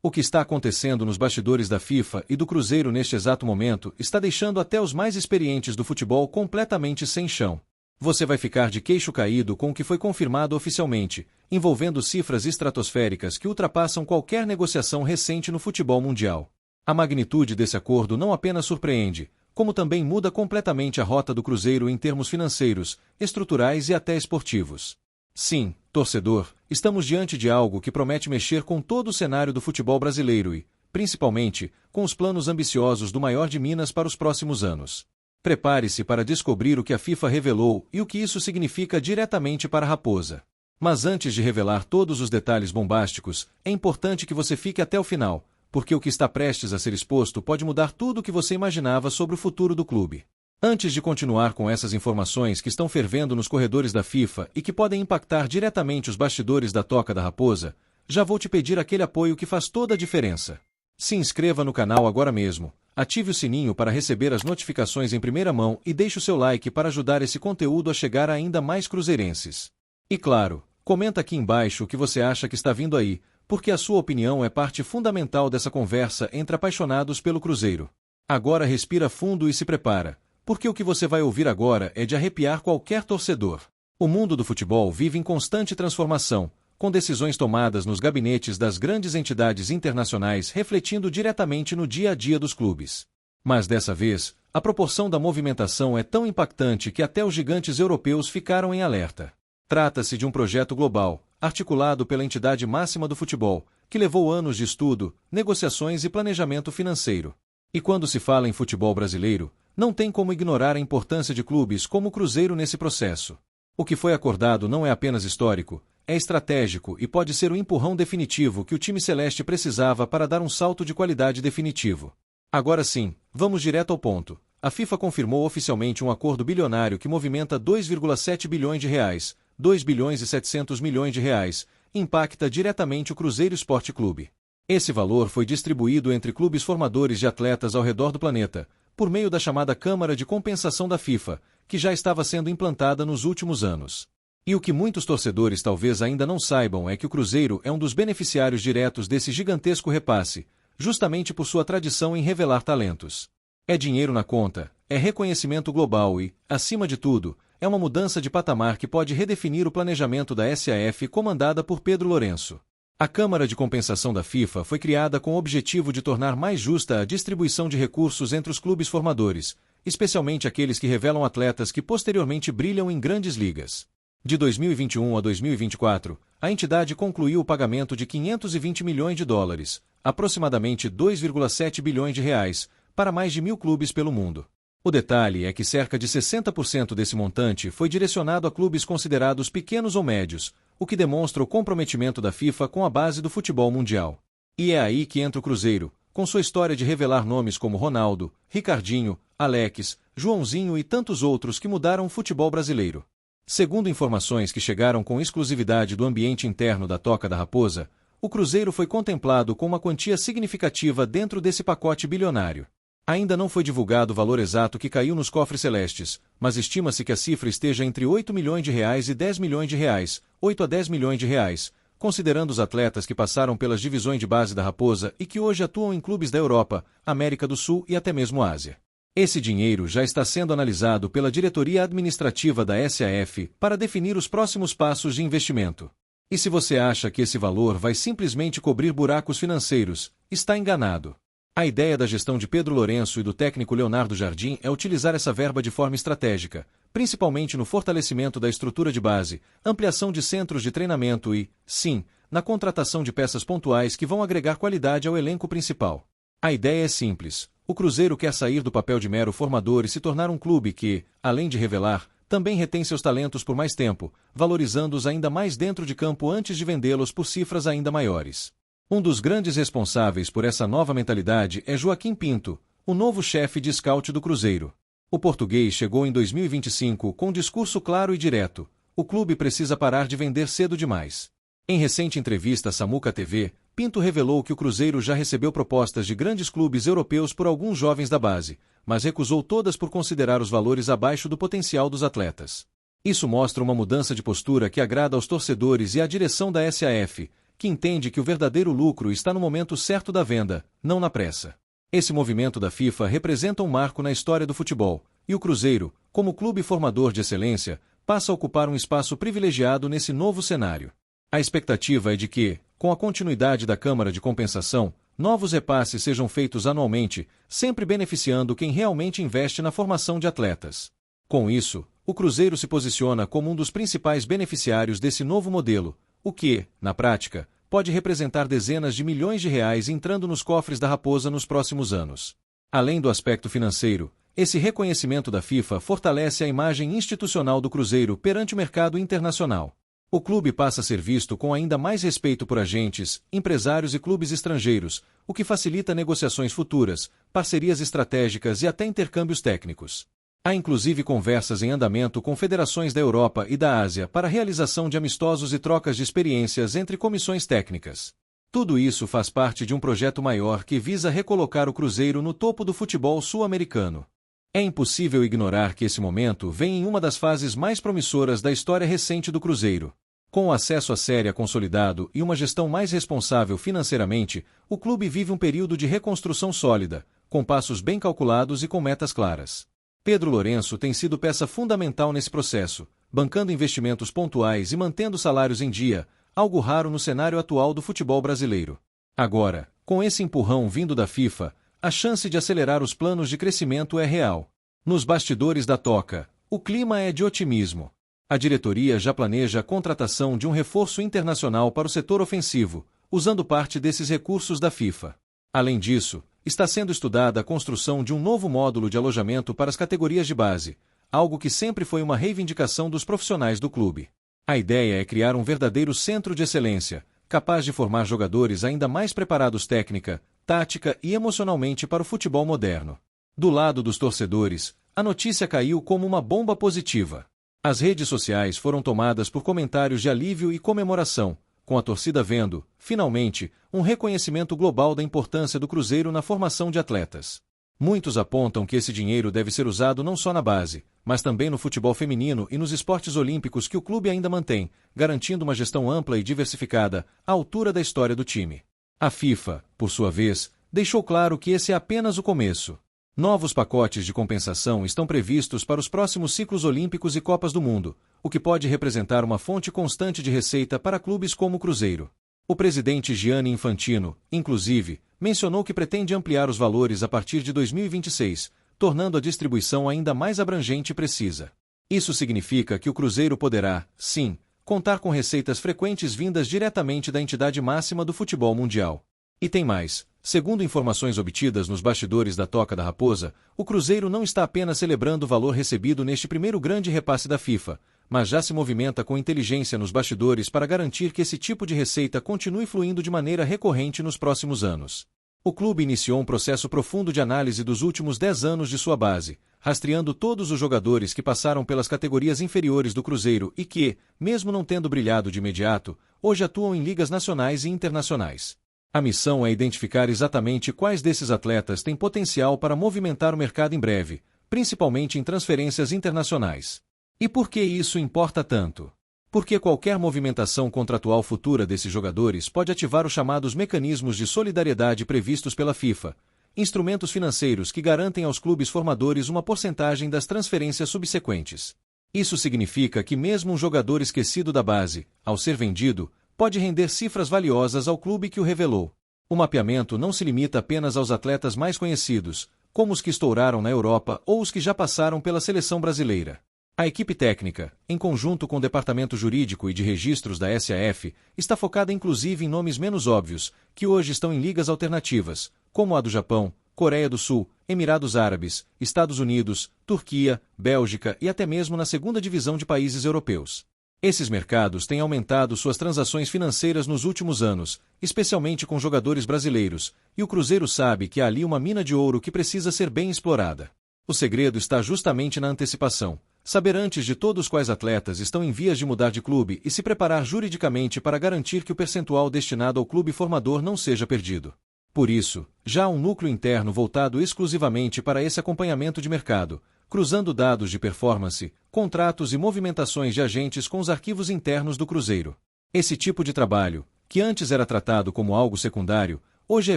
O que está acontecendo nos bastidores da FIFA e do Cruzeiro neste exato momento está deixando até os mais experientes do futebol completamente sem chão. Você vai ficar de queixo caído com o que foi confirmado oficialmente, envolvendo cifras estratosféricas que ultrapassam qualquer negociação recente no futebol mundial. A magnitude desse acordo não apenas surpreende, como também muda completamente a rota do Cruzeiro em termos financeiros, estruturais e até esportivos. Sim, torcedor, estamos diante de algo que promete mexer com todo o cenário do futebol brasileiro e, principalmente, com os planos ambiciosos do maior de Minas para os próximos anos. Prepare-se para descobrir o que a FIFA revelou e o que isso significa diretamente para a Raposa. Mas antes de revelar todos os detalhes bombásticos, é importante que você fique até o final, porque o que está prestes a ser exposto pode mudar tudo o que você imaginava sobre o futuro do clube. Antes de continuar com essas informações que estão fervendo nos corredores da FIFA e que podem impactar diretamente os bastidores da Toca da Raposa, já vou te pedir aquele apoio que faz toda a diferença. Se inscreva no canal agora mesmo, ative o sininho para receber as notificações em primeira mão e deixe o seu like para ajudar esse conteúdo a chegar a ainda mais cruzeirenses. E claro, comenta aqui embaixo o que você acha que está vindo aí, porque a sua opinião é parte fundamental dessa conversa entre apaixonados pelo Cruzeiro. Agora respira fundo e se prepara, porque o que você vai ouvir agora é de arrepiar qualquer torcedor. O mundo do futebol vive em constante transformação, com decisões tomadas nos gabinetes das grandes entidades internacionais refletindo diretamente no dia a dia dos clubes. Mas dessa vez, a proporção da movimentação é tão impactante que até os gigantes europeus ficaram em alerta. Trata-se de um projeto global, articulado pela entidade máxima do futebol, que levou anos de estudo, negociações e planejamento financeiro. E quando se fala em futebol brasileiro, não tem como ignorar a importância de clubes como o Cruzeiro nesse processo. O que foi acordado não é apenas histórico, é estratégico e pode ser o empurrão definitivo que o time celeste precisava para dar um salto de qualidade definitivo. Agora sim, vamos direto ao ponto. A FIFA confirmou oficialmente um acordo bilionário que movimenta 2,7 bilhões de reais, 2 bilhões e 700 milhões de reais, e impacta diretamente o Cruzeiro Esporte Clube. Esse valor foi distribuído entre clubes formadores de atletas ao redor do planeta, por meio da chamada Câmara de Compensação da FIFA, que já estava sendo implantada nos últimos anos. E o que muitos torcedores talvez ainda não saibam é que o Cruzeiro é um dos beneficiários diretos desse gigantesco repasse, justamente por sua tradição em revelar talentos. É dinheiro na conta, é reconhecimento global e, acima de tudo, é uma mudança de patamar que pode redefinir o planejamento da SAF comandada por Pedro Lourenço. A Câmara de Compensação da FIFA foi criada com o objetivo de tornar mais justa a distribuição de recursos entre os clubes formadores, especialmente aqueles que revelam atletas que posteriormente brilham em grandes ligas. De 2021 a 2024, a entidade concluiu o pagamento de 520 milhões de dólares, aproximadamente 2,7 bilhões de reais, para mais de 1.000 clubes pelo mundo. O detalhe é que cerca de 60% desse montante foi direcionado a clubes considerados pequenos ou médios, o que demonstra o comprometimento da FIFA com a base do futebol mundial. E é aí que entra o Cruzeiro, com sua história de revelar nomes como Ronaldo, Ricardinho, Alex, Joãozinho e tantos outros que mudaram o futebol brasileiro. Segundo informações que chegaram com exclusividade do ambiente interno da Toca da Raposa, o Cruzeiro foi contemplado com uma quantia significativa dentro desse pacote bilionário. Ainda não foi divulgado o valor exato que caiu nos cofres celestes, mas estima-se que a cifra esteja entre 8 milhões de reais e 10 milhões de reais, 8 a 10 milhões de reais, considerando os atletas que passaram pelas divisões de base da Raposa e que hoje atuam em clubes da Europa, América do Sul e até mesmo Ásia. Esse dinheiro já está sendo analisado pela diretoria administrativa da SAF para definir os próximos passos de investimento. E se você acha que esse valor vai simplesmente cobrir buracos financeiros, está enganado. A ideia da gestão de Pedro Lourenço e do técnico Leonardo Jardim é utilizar essa verba de forma estratégica, principalmente no fortalecimento da estrutura de base, ampliação de centros de treinamento e, sim, na contratação de peças pontuais que vão agregar qualidade ao elenco principal. A ideia é simples. O Cruzeiro quer sair do papel de mero formador e se tornar um clube que, além de revelar, também retém seus talentos por mais tempo, valorizando-os ainda mais dentro de campo antes de vendê-los por cifras ainda maiores. Um dos grandes responsáveis por essa nova mentalidade é Joaquim Pinto, o novo chefe de scout do Cruzeiro. O português chegou em 2025 com um discurso claro e direto: o clube precisa parar de vender cedo demais. Em recente entrevista à Samuca TV, Pinto revelou que o Cruzeiro já recebeu propostas de grandes clubes europeus por alguns jovens da base, mas recusou todas por considerar os valores abaixo do potencial dos atletas. Isso mostra uma mudança de postura que agrada aos torcedores e à direção da SAF, que entende que o verdadeiro lucro está no momento certo da venda, não na pressa. Esse movimento da FIFA representa um marco na história do futebol, e o Cruzeiro, como clube formador de excelência, passa a ocupar um espaço privilegiado nesse novo cenário. A expectativa é de que, com a continuidade da Câmara de Compensação, novos repasses sejam feitos anualmente, sempre beneficiando quem realmente investe na formação de atletas. Com isso, o Cruzeiro se posiciona como um dos principais beneficiários desse novo modelo, o que, na prática, pode representar dezenas de milhões de reais entrando nos cofres da Raposa nos próximos anos. Além do aspecto financeiro, esse reconhecimento da FIFA fortalece a imagem institucional do Cruzeiro perante o mercado internacional. O clube passa a ser visto com ainda mais respeito por agentes, empresários e clubes estrangeiros, o que facilita negociações futuras, parcerias estratégicas e até intercâmbios técnicos. Há inclusive conversas em andamento com federações da Europa e da Ásia para a realização de amistosos e trocas de experiências entre comissões técnicas. Tudo isso faz parte de um projeto maior que visa recolocar o Cruzeiro no topo do futebol sul-americano. É impossível ignorar que esse momento vem em uma das fases mais promissoras da história recente do Cruzeiro. Com o acesso à Série A consolidado e uma gestão mais responsável financeiramente, o clube vive um período de reconstrução sólida, com passos bem calculados e com metas claras. Pedro Lourenço tem sido peça fundamental nesse processo, bancando investimentos pontuais e mantendo salários em dia, algo raro no cenário atual do futebol brasileiro. Agora, com esse empurrão vindo da FIFA, a chance de acelerar os planos de crescimento é real. Nos bastidores da Toca, o clima é de otimismo. A diretoria já planeja a contratação de um reforço internacional para o setor ofensivo, usando parte desses recursos da FIFA. Além disso, está sendo estudada a construção de um novo módulo de alojamento para as categorias de base, algo que sempre foi uma reivindicação dos profissionais do clube. A ideia é criar um verdadeiro centro de excelência, capaz de formar jogadores ainda mais preparados técnica, tática e emocionalmente para o futebol moderno. Do lado dos torcedores, a notícia caiu como uma bomba positiva. As redes sociais foram tomadas por comentários de alívio e comemoração, com a torcida vendo, finalmente, um reconhecimento global da importância do Cruzeiro na formação de atletas. Muitos apontam que esse dinheiro deve ser usado não só na base, mas também no futebol feminino e nos esportes olímpicos que o clube ainda mantém, garantindo uma gestão ampla e diversificada, à altura da história do time. A FIFA, por sua vez, deixou claro que esse é apenas o começo. Novos pacotes de compensação estão previstos para os próximos ciclos olímpicos e Copas do Mundo, o que pode representar uma fonte constante de receita para clubes como o Cruzeiro. O presidente Gianni Infantino, inclusive, mencionou que pretende ampliar os valores a partir de 2026, tornando a distribuição ainda mais abrangente e precisa. Isso significa que o Cruzeiro poderá, sim, contar com receitas frequentes vindas diretamente da entidade máxima do futebol mundial. E tem mais. Segundo informações obtidas nos bastidores da Toca da Raposa, o Cruzeiro não está apenas celebrando o valor recebido neste primeiro grande repasse da FIFA, mas já se movimenta com inteligência nos bastidores para garantir que esse tipo de receita continue fluindo de maneira recorrente nos próximos anos. O clube iniciou um processo profundo de análise dos últimos 10 anos de sua base, rastreando todos os jogadores que passaram pelas categorias inferiores do Cruzeiro e que, mesmo não tendo brilhado de imediato, hoje atuam em ligas nacionais e internacionais. A missão é identificar exatamente quais desses atletas têm potencial para movimentar o mercado em breve, principalmente em transferências internacionais. E por que isso importa tanto? Porque qualquer movimentação contratual futura desses jogadores pode ativar os chamados mecanismos de solidariedade previstos pela FIFA, instrumentos financeiros que garantem aos clubes formadores uma porcentagem das transferências subsequentes. Isso significa que mesmo um jogador esquecido da base, ao ser vendido, pode render cifras valiosas ao clube que o revelou. O mapeamento não se limita apenas aos atletas mais conhecidos, como os que estouraram na Europa ou os que já passaram pela seleção brasileira. A equipe técnica, em conjunto com o departamento jurídico e de registros da SAF, está focada inclusive em nomes menos óbvios, que hoje estão em ligas alternativas, como a do Japão, Coreia do Sul, Emirados Árabes, Estados Unidos, Turquia, Bélgica e até mesmo na segunda divisão de países europeus. Esses mercados têm aumentado suas transações financeiras nos últimos anos, especialmente com jogadores brasileiros, e o Cruzeiro sabe que há ali uma mina de ouro que precisa ser bem explorada. O segredo está justamente na antecipação, saber antes de todos quais atletas estão em vias de mudar de clube e se preparar juridicamente para garantir que o percentual destinado ao clube formador não seja perdido. Por isso, já há um núcleo interno voltado exclusivamente para esse acompanhamento de mercado, cruzando dados de performance, contratos e movimentações de agentes com os arquivos internos do Cruzeiro. Esse tipo de trabalho, que antes era tratado como algo secundário, hoje é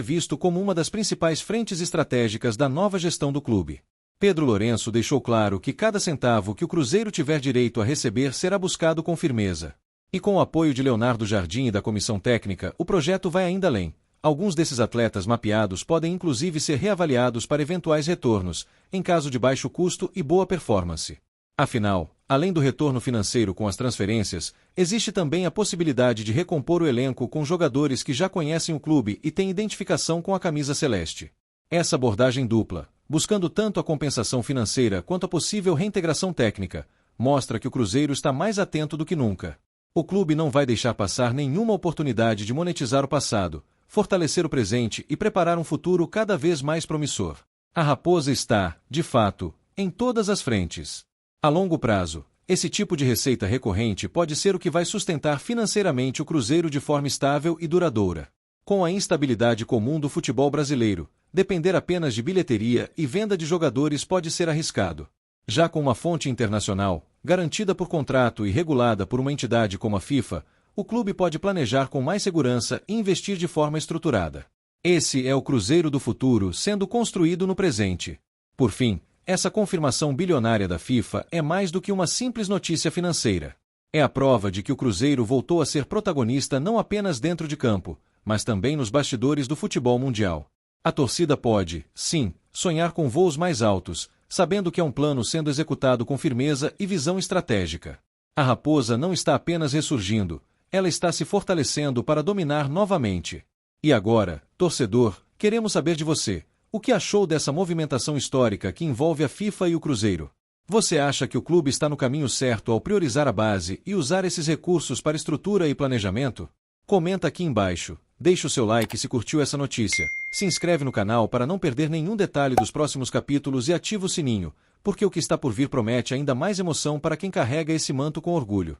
visto como uma das principais frentes estratégicas da nova gestão do clube. Pedro Lourenço deixou claro que cada centavo que o Cruzeiro tiver direito a receber será buscado com firmeza. E com o apoio de Leonardo Jardim e da comissão técnica, o projeto vai ainda além. Alguns desses atletas mapeados podem inclusive ser reavaliados para eventuais retornos, em caso de baixo custo e boa performance. Afinal, além do retorno financeiro com as transferências, existe também a possibilidade de recompor o elenco com jogadores que já conhecem o clube e têm identificação com a camisa celeste. Essa abordagem dupla, buscando tanto a compensação financeira quanto a possível reintegração técnica, mostra que o Cruzeiro está mais atento do que nunca. O clube não vai deixar passar nenhuma oportunidade de monetizar o passado, fortalecer o presente e preparar um futuro cada vez mais promissor. A Raposa está, de fato, em todas as frentes. A longo prazo, esse tipo de receita recorrente pode ser o que vai sustentar financeiramente o Cruzeiro de forma estável e duradoura. Com a instabilidade comum do futebol brasileiro, depender apenas de bilheteria e venda de jogadores pode ser arriscado. Já com uma fonte internacional, garantida por contrato e regulada por uma entidade como a FIFA, o clube pode planejar com mais segurança e investir de forma estruturada. Esse é o Cruzeiro do futuro sendo construído no presente. Por fim, essa confirmação bilionária da FIFA é mais do que uma simples notícia financeira. É a prova de que o Cruzeiro voltou a ser protagonista não apenas dentro de campo, mas também nos bastidores do futebol mundial. A torcida pode, sim, sonhar com voos mais altos, sabendo que é um plano sendo executado com firmeza e visão estratégica. A Raposa não está apenas ressurgindo, ela está se fortalecendo para dominar novamente. E agora, torcedor, queremos saber de você. O que achou dessa movimentação histórica que envolve a FIFA e o Cruzeiro? Você acha que o clube está no caminho certo ao priorizar a base e usar esses recursos para estrutura e planejamento? Comenta aqui embaixo, deixe o seu like se curtiu essa notícia, se inscreve no canal para não perder nenhum detalhe dos próximos capítulos e ativa o sininho, porque o que está por vir promete ainda mais emoção para quem carrega esse manto com orgulho.